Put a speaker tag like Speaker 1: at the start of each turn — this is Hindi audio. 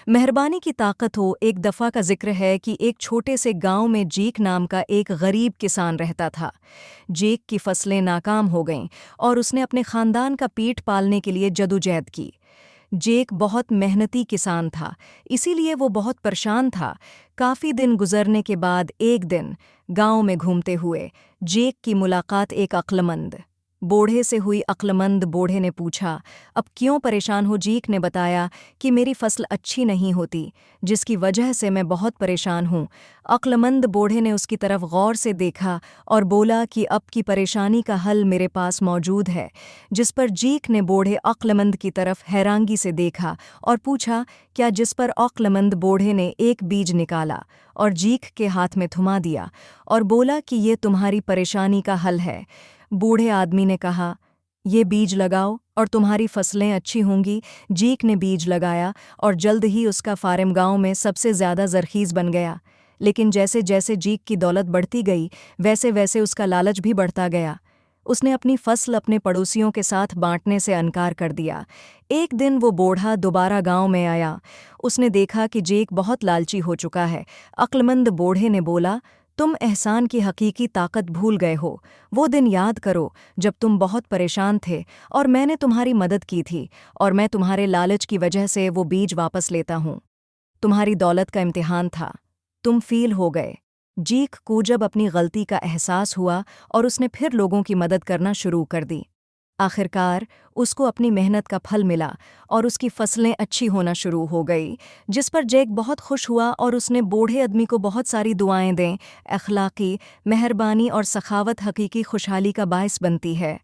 Speaker 1: मेहरबानी की ताकत हो। एक दफ़ा का जिक्र है कि एक छोटे से गांव में जेक नाम का एक गरीब किसान रहता था। जेक की फसलें नाकाम हो गईं और उसने अपने खानदान का पेट पालने के लिए जदोजहद की। जेक बहुत मेहनती किसान था, इसीलिए वो बहुत परेशान था। काफ़ी दिन गुजरने के बाद एक दिन गांव में घूमते हुए जेक की मुलाकात एक अक्लमंद बूढ़े से हुई। अक्लमंद बूढ़े ने पूछा, अब क्यों परेशान हो? जेक ने बताया कि मेरी फसल अच्छी नहीं होती, जिसकी वजह से मैं बहुत परेशान हूँ। अक्लमंद बूढ़े ने उसकी तरफ गौर से देखा और बोला कि अब की परेशानी का हल मेरे पास मौजूद है। जिस पर जेक ने बूढ़े अक्लमंद की तरफ हैरानगी से देखा और पूछा, क्या? जिस पर अक्लमंद बूढ़े ने एक बीज निकाला और जेक के हाथ में थमा दिया और बोला कि ये तुम्हारी परेशानी का हल है। बूढ़े आदमी ने कहा, ये बीज लगाओ और तुम्हारी फसलें अच्छी होंगी। जेक ने बीज लगाया और जल्द ही उसका फार्म गांव में सबसे ज़्यादा ज़रख़ीज़ बन गया। लेकिन जैसे जैसे जेक की दौलत बढ़ती गई, वैसे वैसे उसका लालच भी बढ़ता गया। उसने अपनी फसल अपने पड़ोसियों के साथ बांटने से इनकार कर दिया। एक दिन वो बूढ़ा दोबारा गांव में आया। उसने देखा कि जेक बहुत लालची हो चुका है। अक्लमंद बूढ़े ने बोला, तुम एहसान की हकीकी ताकत भूल गए हो। वो दिन याद करो जब तुम बहुत परेशान थे और मैंने तुम्हारी मदद की थी, और मैं तुम्हारे लालच की वजह से वो बीज वापस लेता हूँ। तुम्हारी दौलत का इम्तिहान था, तुम फ़ेल हो गए। जेक को जब अपनी गलती का एहसास हुआ और उसने फिर लोगों की मदद करना शुरू कर दी। आखिरकार उसको अपनी मेहनत का फल मिला और उसकी फसलें अच्छी होना शुरू हो गई, जिस पर जेक बहुत खुश हुआ और उसने बूढ़े आदमी को बहुत सारी दुआएं दें। अखलाकी, मेहरबानी और सखावत हकीकी खुशहाली का बायस बनती है।